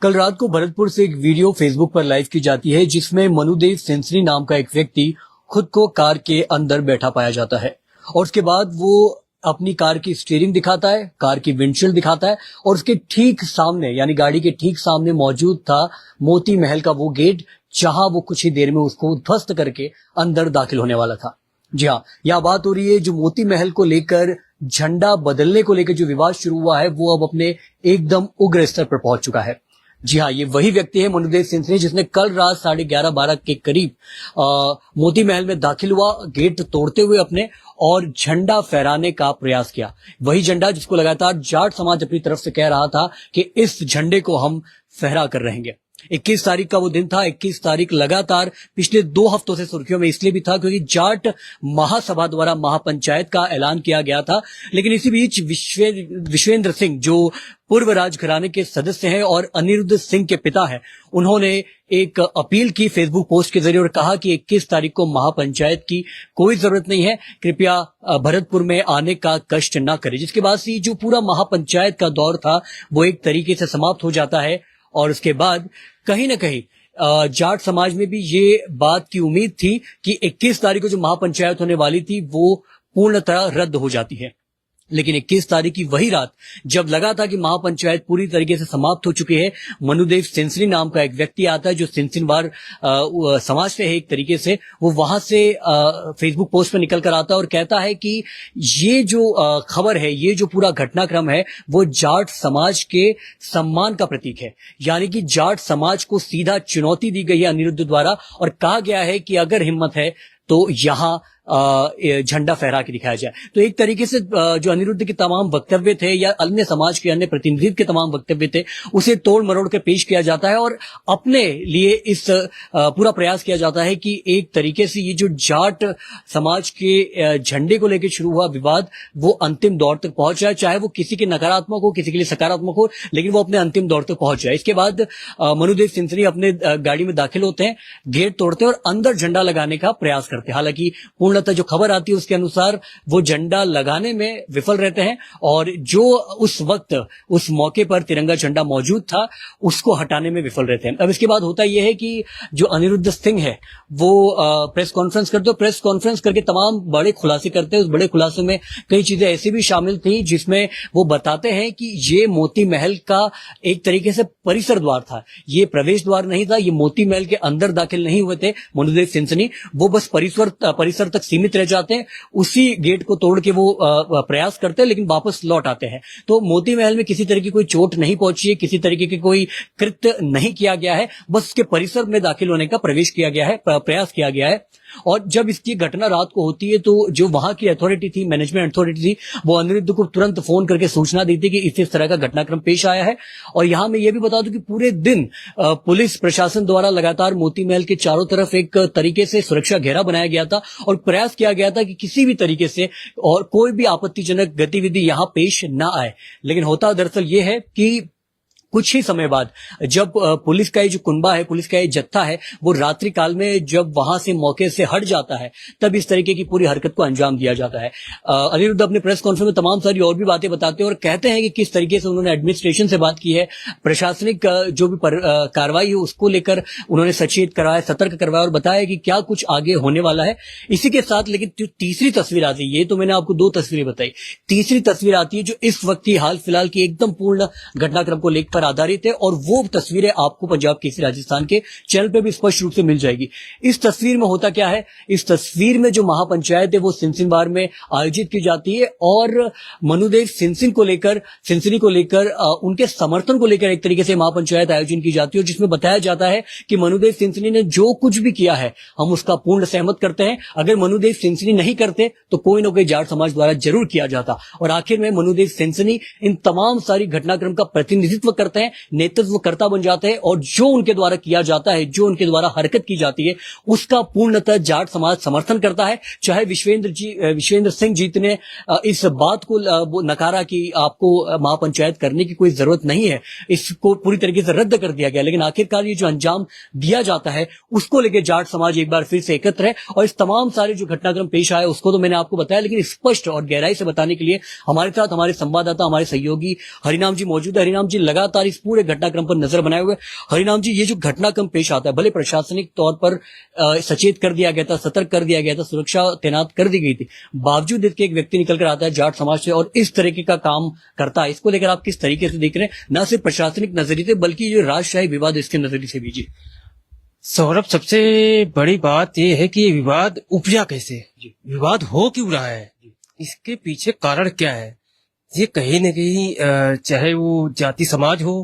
कल रात को भरतपुर से एक वीडियो फेसबुक पर लाइव की जाती है जिसमें मनुदेव सेंसरी नाम का एक व्यक्ति खुद को कार के अंदर बैठा पाया जाता है और उसके बाद वो अपनी कार की स्टीयरिंग दिखाता है, कार की विंडशील्ड दिखाता है और उसके ठीक सामने यानी गाड़ी के ठीक सामने मौजूद था मोती महल का वो गेट जहां वो कुछ ही देर में उसको ध्वस्त करके अंदर दाखिल होने वाला था। जी हाँ, यह बात हो रही है जो मोती महल को लेकर झंडा बदलने को लेकर जो विवाद शुरू हुआ है वो अब अपने एकदम उग्र स्तर पर पहुंच चुका है। जी हाँ, ये वही व्यक्ति है मनुदेव सेंसरी जिसने कल रात 11:30 के करीब मोती महल में दाखिल हुआ, गेट तोड़ते हुए अपने और झंडा फहराने का प्रयास किया। वही झंडा जिसको लगातार जाट समाज अपनी तरफ से कह रहा था कि इस झंडे को हम फहरा कर रहेंगे। 21 तारीख का वो दिन था। 21 तारीख लगातार पिछले 2 हफ्तों से सुर्खियों में इसलिए भी था क्योंकि जाट महासभा द्वारा महापंचायत का ऐलान किया गया था। लेकिन इसी बीच विश्वेंद्र सिंह जो पूर्व राजघराने के सदस्य हैं और अनिरुद्ध सिंह के पिता हैं, उन्होंने एक अपील की फेसबुक पोस्ट के जरिए और कहा कि 21 तारीख को महापंचायत की कोई जरूरत नहीं है, कृपया भरतपुर में आने का कष्ट न करें। जिसके बाद से जो पूरा महापंचायत का दौर था वो एक तरीके से समाप्त हो जाता है और उसके बाद कहीं ना कहीं जाट समाज में भी ये बात की उम्मीद थी कि 21 तारीख को जो महापंचायत होने वाली थी वो पूर्णतः रद्द हो जाती है। लेकिन 21 तारीख की वही रात जब लगा था कि महापंचायत पूरी तरीके से समाप्त हो चुकी है, मनुदेव सेंसरी नाम का एक व्यक्ति आता है जो सिंसिनवार समाज से है एक तरीके से, वो वहां से फेसबुक पोस्ट पर निकल कर आता है और कहता है कि ये जो खबर है, ये जो पूरा घटनाक्रम है वो जाट समाज के सम्मान का प्रतीक है। यानी कि जाट समाज को सीधा चुनौती दी गई है अनिरुद्ध द्वारा और कहा गया है कि अगर हिम्मत है तो यहां झंडा फहरा के दिखाया जाए। तो एक तरीके से जो अनिरुद्ध के तमाम वक्तव्य थे या अन्य समाज के अन्य प्रतिनिधित्व के तमाम वक्तव्य थे उसे तोड़ मरोड़ कर पेश किया जाता है और अपने लिए इस पूरा प्रयास किया जाता है कि एक तरीके से ये जो जाट समाज के झंडे को लेकर शुरू हुआ विवाद वो अंतिम दौर तक पहुंच जाए, चाहे वो किसी के नकारात्मक हो किसी के लिए सकारात्मक हो, लेकिन वो अपने अंतिम दौर तक पहुंच जाए। इसके बाद मनुदेव सेंसरी अपने गाड़ी में दाखिल होते हैं, गेट तोड़ते हैं और अंदर झंडा लगाने का प्रयास करते हैं। हालांकि जो खबर आती है उसके अनुसार वो झंडा लगाने में विफल रहते हैं और जो उस वक्त उस मौके पर तिरंगा झंडा मौजूद था उसको हटाने में विफल रहते हैं। अब इसके बाद होता यह है कि जो अनिरुद्ध सिंह है वो प्रेस कॉन्फ्रेंस करते हैं, प्रेस कॉन्फ्रेंस करके तमाम बड़े खुलासे करते हैं। उस बड़े खुलासे में कई चीजें ऐसी भी शामिल थी जिसमें वो बताते हैं कि ये मोती महल का एक तरीके से परिसर द्वार था, ये प्रवेश द्वार नहीं था, ये मोती महल के अंदर दाखिल नहीं हुए थे मनुदेव सेंसरी, वो बस परिसर तक सीमित रह जाते हैं। उसी गेट को तोड़ के वो प्रयास करते हैं लेकिन वापस लौट आते हैं। तो मोती महल में किसी तरह की कोई चोट नहीं पहुंची है, किसी तरीके के कोई कृत्य नहीं किया गया है, बस उसके परिसर में दाखिल होने का प्रयास किया गया है। और जब इसकी घटना रात को होती है तो जो वहां की अथॉरिटी थी, मैनेजमेंट अथॉरिटी थी, वो अनिरुद्ध को तुरंत फोन करके सूचना दी थी कि इस तरह का घटनाक्रम पेश आया है। और यहां मैं ये भी बता दूं कि पूरे दिन पुलिस प्रशासन द्वारा लगातार मोती महल के चारों तरफ एक तरीके से सुरक्षा घेरा बनाया गया था और प्रयास किया गया था कि किसी भी तरीके से और कोई भी आपत्तिजनक गतिविधि यहां पेश ना आए। लेकिन होता दरअसल ये है कि कुछ ही समय बाद जब पुलिस का ये जो कुनबा है, पुलिस का ये जत्था है, वो रात्रि काल में जब वहां से मौके से हट जाता है तब इस तरीके की पूरी हरकत को अंजाम दिया जाता है। अनिरुद्ध अपने प्रेस कॉन्फ्रेंस में तमाम सारी और भी बातें बताते हैं और कहते हैं कि किस तरीके से उन्होंने एडमिनिस्ट्रेशन से बात की है, प्रशासनिक जो भी कार्रवाई है उसको लेकर उन्होंने सचेत करवाया, सतर्क करवाया और बताया कि क्या कुछ आगे होने वाला है। इसी के साथ लेकिन जो तीसरी तस्वीर आती है, ये तो मैंने आपको 2 तस्वीरें बताई, तीसरी तस्वीर आती है जो इस वक्त की हाल फिलहाल की एकदम पूर्ण घटनाक्रम को लेकर आधारित है और वो तस्वीरें आपको पंजाब केसरी राजस्थान के चैनल पे भी स्पष्ट रूप से मिल जाएगी। इस तस्वीर में होता क्या है, इस तस्वीर में जो महापंचायत है वो सिंसिनवार में आयोजित की जाती है और मनुदेव सेंसरी को लेकर उनके समर्थन को लेकर एक तरीके से महापंचायत आयोजन की जाती है और जिसमें बताया जाता है कि मनुदेव सेंसरी ने जो कुछ भी किया है हम उसका पूर्ण सहमत करते हैं, अगर मनुदेव सेंसरी नहीं करते तो कोई ना कोई जाट समाज द्वारा जरूर किया जाता। और आखिर में मनुदेव सेंसरी इन तमाम सारी घटनाक्रम का प्रतिनिधित्व करते हैं, नेतृत्वकर्ता बन जाते हैं और जो उनके द्वारा किया जाता है, जो उनके द्वारा हरकत की जाती है उसका पूर्णतः जाट समाज समर्थन करता है। चाहे विश्वेंद्र सिंह जी ने इस बात को नकारा कि आपको महापंचायत करने की कोई जरूरत नहीं है, इसको पूरी तरीके से रद्द कर दिया गया, लेकिन आखिरकार ये जो अंजाम दिया जाता है उसको लेकर जाट समाज एक बार फिर से एकत्र है। और इस तमाम सारे जो घटनाक्रम पेश आए उसको तो मैंने आपको बताया, लेकिन स्पष्ट और गहराई से बताने के लिए हमारे साथ हमारे संवाददाता, हमारे सहयोगी हरिनाम जी मौजूद है। हरिनाम जी, लगातार लगातार इस पूरे घटनाक्रम पर नजर बनाए हुए। हरिनाम जी, ये जो घटनाक्रम पेश आता है, भले प्रशासनिक तौर पर सचेत कर दिया गया था, सतर्क कर दिया गया था, सुरक्षा तैनात कर दी गई थी, बावजूद इसके एक व्यक्ति निकल कर आता है जाट समाज से और इस तरीके का काम करता है, इसको लेकर आप किस तरीके से देख रहे हैं, न सिर्फ प्रशासनिक नजरिए से बल्कि जो राजशाही विवाद इसके नजरिए से भी? जी सौरभ, सबसे बड़ी बात यह है कि ये विवाद उपजा कैसे, विवाद हो क्यों रहा है, इसके पीछे कारण क्या है। ये कहीं न कहीं चाहे वो जाति समाज हो,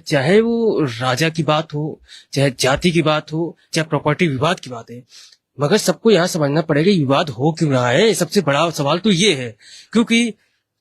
चाहे वो राजा की बात हो, चाहे जाति की बात हो, चाहे प्रॉपर्टी विवाद की बात है, मगर सबको यहाँ समझना पड़ेगा विवाद हो क्यों रहा है। सबसे बड़ा सवाल तो ये है, क्योंकि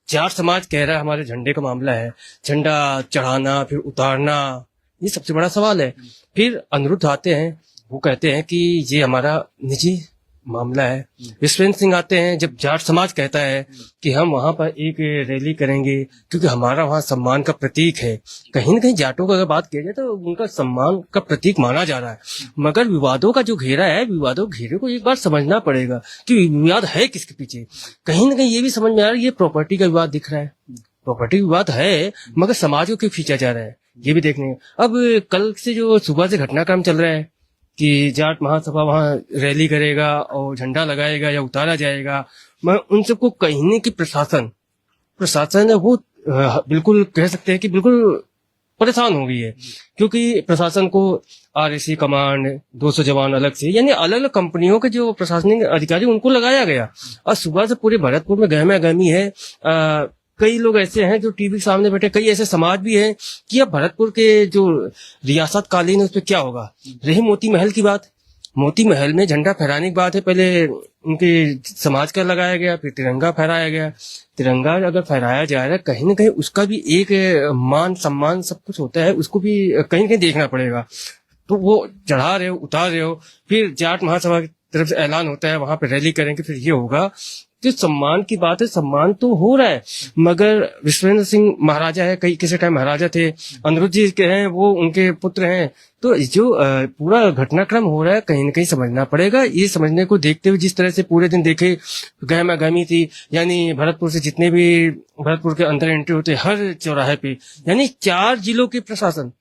जाट समाज कह रहा है हमारे झंडे का मामला है, झंडा चढ़ाना फिर उतारना, ये सबसे बड़ा सवाल है। फिर अनिरुद्ध आते हैं, वो कहते हैं कि ये हमारा निजी मामला है। विश्वेंद्र सिंह आते हैं, जब जाट समाज कहता है कि हम वहां पर एक रैली करेंगे क्योंकि हमारा वहां सम्मान का प्रतीक है, कहीं न कहीं जाटों का अगर बात किया जाए तो उनका सम्मान का प्रतीक माना जा रहा है। मगर विवादों का जो घेरा है, विवादों के घेरे को एक बार समझना पड़ेगा कि विवाद है किसके पीछे। कहीं न कहीं ये भी समझ में आ रहा है, ये प्रॉपर्टी का विवाद दिख रहा है, प्रॉपर्टी विवाद है, मगर समाज को क्यों खींचा जा रहा है, ये भी देखने। अब कल से जो सुबह से घटनाक्रम चल रहा है कि जाट महासभा वहां रैली करेगा और झंडा लगाएगा या उतारा जाएगा, मैं उन सबको कहने की प्रशासन है वो बिल्कुल कह सकते हैं कि बिल्कुल परेशान हो गई है, क्योंकि प्रशासन को आरएसी कमांड 200 जवान अलग से, यानी अलग अलग कंपनियों के जो प्रशासनिक अधिकारी उनको लगाया गया। और सुबह से पूरे भरतपुर में गहमा गहमी है। कई लोग ऐसे हैं जो टीवी के सामने बैठे, कई ऐसे समाज भी हैं कि अब भरतपुर के जो रियासत कालीन है उस पर क्या होगा। रही मोती महल की बात, मोती महल में झंडा फहराने की बात है, पहले उनके समाज का लगाया गया, फिर तिरंगा फहराया गया। तिरंगा अगर फहराया जा रहा है, कहीं ना कहीं उसका भी एक मान सम्मान सब कुछ होता है, उसको भी कहीं ना कहीं देखना पड़ेगा। तो वो चढ़ा रहे हो, उतार रहे हो, फिर जाट महासभा की तरफ से ऐलान होता है वहां पे रैली करेंगे, फिर ये होगा। जो सम्मान की बात है, सम्मान तो हो रहा है, मगर विश्वेंद्र सिंह महाराजा है, कई किसी टाइम महाराजा थे, अनिरुद्ध जी के हैं, वो उनके पुत्र हैं। तो जो पूरा घटनाक्रम हो रहा है, कहीं ना कहीं समझना पड़ेगा। ये समझने को देखते हुए जिस तरह से पूरे दिन देखे गहमा गहमी थी, यानी भरतपुर से जितने भी भरतपुर के अंदर एंट्री होते हर चौराहे पे, यानी 4 जिलों के प्रशासन,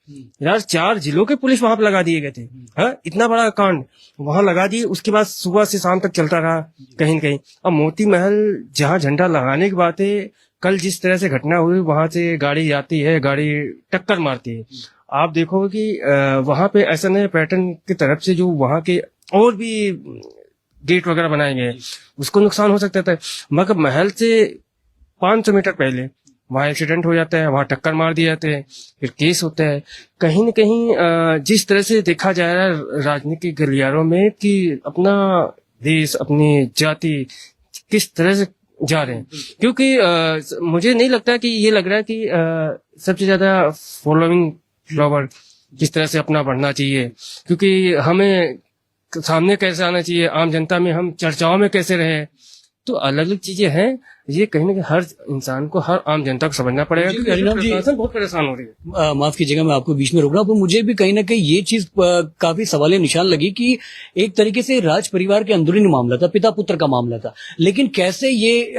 यार 4 जिलों के पुलिस वहां पे लगा दिए गए थे। हाँ, इतना बड़ा कांड वहां लगा दिए, उसके बाद सुबह से शाम तक चलता रहा कहीं न कहीं। अब मोती महल जहां झंडा लगाने की बात है, कल जिस तरह से घटना हुई, वहां से गाड़ी जाती है, गाड़ी टक्कर मारती है। आप देखोगे कि वहां पे ऐसा नए पैटर्न की तरफ से जो वहां के और भी गेट वगैरह बनाए गए, उसको नुकसान हो सकता था। मगर महल से 500 मीटर पहले वहां एक्सीडेंट हो जाता है, वहां टक्कर मार दिए जाते हैं, फिर केस होता है। कहीं न कहीं जिस तरह से देखा जा रहा है राजनीतिक गलियारों में कि अपना देश, अपनी जाति किस तरह से जा रहे हैं, क्योंकि मुझे नहीं लगता कि ये लग रहा है कि सबसे ज्यादा फॉलोइंग फ्लावर किस तरह से अपना बढ़ना चाहिए, क्योंकि हमें सामने कैसे आना चाहिए, आम जनता में हम चर्चाओं में कैसे रहे, तो अलग अलग चीजें हैं। ये कहीं ना कहीं हर इंसान को, हर आम जनता को समझना पड़ेगा, क्योंकि प्रशासन बहुत परेशान हो रही है। माफ कीजिएगा, मैं आपको बीच में रोक रहा हूं, पर मुझे भी कहीं ना कहीं ये चीज काफी सवालिया निशान लगी कि एक तरीके से राज परिवार के अंदरूनी मामला था, पिता पुत्र का मामला था, लेकिन कैसे ये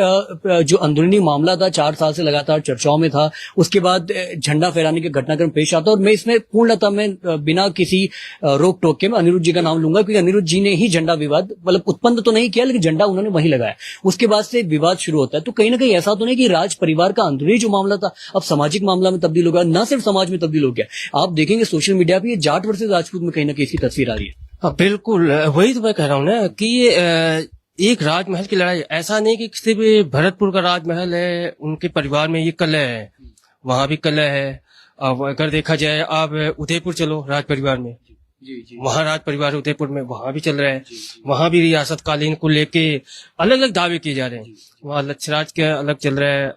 जो अंदरूनी मामला था 4 साल से लगातार चर्चाओं में था, उसके बाद झंडा फहराने के घटनाक्रम पेश आता। और मैं इसमें पूर्णतः मैं बिना किसी रोक टोक के मैं अनिरुद्ध जी का नाम लूंगा, क्योंकि अनिरुद्ध जी ने ही झंडा विवाद मतलब उत्पन्न तो नहीं किया, लेकिन झंडा उन्होंने वहीं लगाया। उसके बाद से विवाद शुरू होता है। तो कहीं ना कहीं ऐसा तो नहीं कि राज परिवार का अंदरूनी जो मामला था अब सामाजिक मामला में तब्दील हो गया, न सिर्फ समाज में तब्दील हो गया, आप देखेंगे सोशल मीडिया पे ये जाट वर्सेस राजपूत में कहीं ना कहीं इसकी तस्वीर आ रही है। हाँ बिल्कुल, वही तो मैं कह रहा हूँ ना कि ये एक राजमहल की लड़ाई, ऐसा नहीं कि किसी भी भरतपुर का राजमहल है उनके परिवार में ये कलह है, वहां भी कलह है। अब अगर देखा जाए, आप उदयपुर चलो, राज परिवार में, वहां राज परिवार उदयपुर में वहां भी चल रहा है, वहां भी रियासत कालीन को लेके अलग अलग दावे किए जा रहे हैं। वहां लक्षराज का अलग चल रहा है,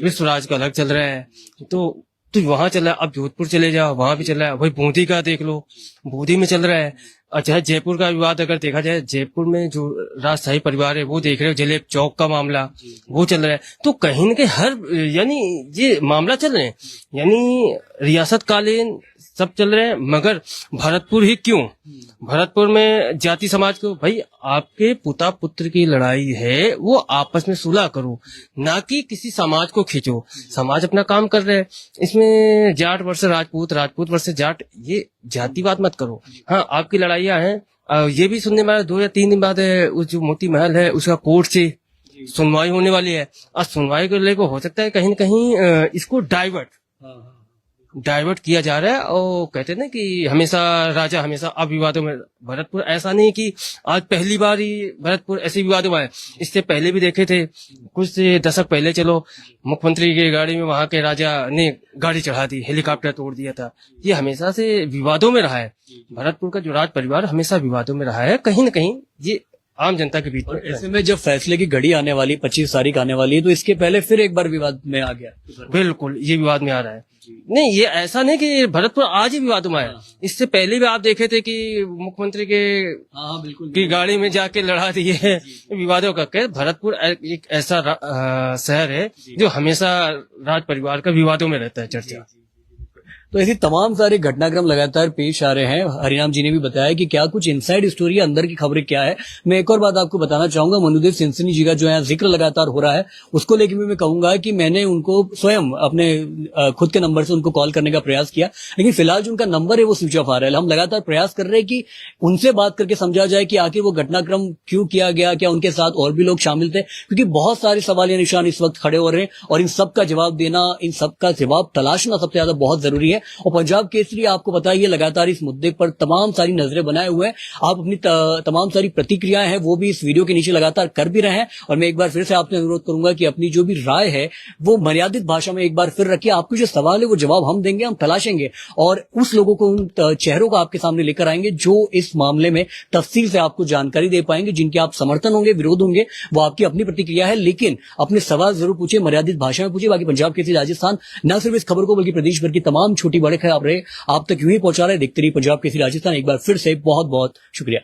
विश्वराज का अलग चल रहा है, तो वहां चल रहा है। अब जोधपुर चले जाओ, वहां भी चल रहा है। वही बूंदी का देख लो, बूंदी में चल रहा है। अच्छा है जयपुर का विवाद अगर देखा जाए, जयपुर में जो राजशाही परिवार है वो देख रहे हो, जलेब चौक का मामला वो चल रहा है। तो कहीं न कहीं हर यानी ये मामला चल रहे हैं, यानी रियासत कालीन सब चल रहे हैं, मगर भरतपुर ही क्यों? भरतपुर में जाति समाज को, भाई आपके पुता पुत्र की लड़ाई है, वो आपस में सुलह करो, ना कि किसी समाज को खींचो। समाज अपना काम कर रहे हैं, इसमें जाट वर्सेस राजपूत, राजपूत वर्सेस जाट, ये जातिवाद मत करो। हाँ, आपकी लड़ाइयाँ हैं। ये भी सुनने में 2 या 3 दिन बाद उस जो मोती महल है उसका कोर्ट से सुनवाई होने वाली है। और सुनवाई को लेकर हो सकता है कहीं न कहीं इसको डाइवर्ट किया जा रहा है। और कहते हैं ना कि हमेशा राजा हमेशा अब विवादों में। भरतपुर ऐसा नहीं कि आज पहली बार ही भरतपुर ऐसे विवादों में आए, इससे पहले भी देखे थे। कुछ दशक पहले चलो मुख्यमंत्री की गाड़ी में वहां के राजा ने गाड़ी चढ़ा दी, हेलीकॉप्टर तोड़ दिया था। ये हमेशा से विवादों में रहा है। भरतपुर का जो राज परिवार हमेशा विवादों में रहा है, कहीं न कहीं ये आम जनता के बीच में। ऐसे में जब फैसले की घड़ी आने वाली 25 तारीख आने वाली है, तो इसके पहले फिर एक बार विवाद में आ गया। बिल्कुल, ये विवाद में आ रहा है। नहीं, ये ऐसा नहीं कि भरतपुर आज ही विवाद में आया, इससे पहले भी आप देखे थे कि मुख्यमंत्री के बिल्कुल की गाड़ी में जाके लड़ा दिए है विवादों का। भरतपुर एक ऐसा शहर है जो हमेशा राज परिवार का विवादों में रहता है चर्चा। तो ऐसी तमाम सारे घटनाक्रम लगातार पेश आ रहे हैं। हरिनाम जी ने भी बताया कि क्या कुछ इनसाइड स्टोरी, अंदर की खबरें क्या है। मैं एक और बात आपको बताना चाहूंगा, मनुदेव सिंसनी जी का जो है जिक्र लगातार हो रहा है, उसको लेकर भी मैं कहूंगा कि मैंने उनको स्वयं अपने खुद के नंबर से उनको कॉल करने का प्रयास किया, लेकिन फिलहाल जो उनका नंबर है वो स्विच ऑफ आ रहा है। हम लगातार प्रयास कर रहे हैं कि उनसे बात करके समझा जाए कि आखिर वो घटनाक्रम क्यों किया गया, क्या उनके साथ और भी लोग शामिल थे, क्योंकि बहुत सारे सवाल या निशान इस वक्त खड़े हो रहे हैं और इन सबका जवाब देना, इन सबका जवाब तलाशना सबसे ज्यादा बहुत जरूरी है। और पंजाब केसरी आपको पता है लगातार इस मुद्दे पर तमाम सारी नजरें बनाए हुए हैं। आप अपनी तमाम सारी प्रतिक्रियाएं हैं वो भी इस वीडियो के नीचे लगातार कर भी रहे हैं। और मैं एक बार फिर से आपसे अनुरोध करूंगा कि अपनी जो भी राय है वो मर्यादित भाषा में एक बार फिर रखिए। आपको जो सवाल है वो जवाब हम देंगे, हम तलाशेंगे और उस लोगों को, उन चेहरों को आपके सामने लेकर आएंगे जो इस मामले में तफसील से आपको जानकारी दे पाएंगे, जिनके आप समर्थन होंगे, विरोध होंगे, वो आपकी अपनी प्रतिक्रिया है। लेकिन अपने सवाल जरूर पूछिए, मर्यादित भाषा में पूछिए। बाकी पंजाब केसरी राजस्थान न सिर्फ इस खबर को बल्कि प्रदेश भर की तमाम छोटी बड़ी खबरें आप तक यूं ही पहुंचा रहे। देखते रहिए पंजाब केसरी राजस्थान। एक बार फिर से बहुत बहुत शुक्रिया।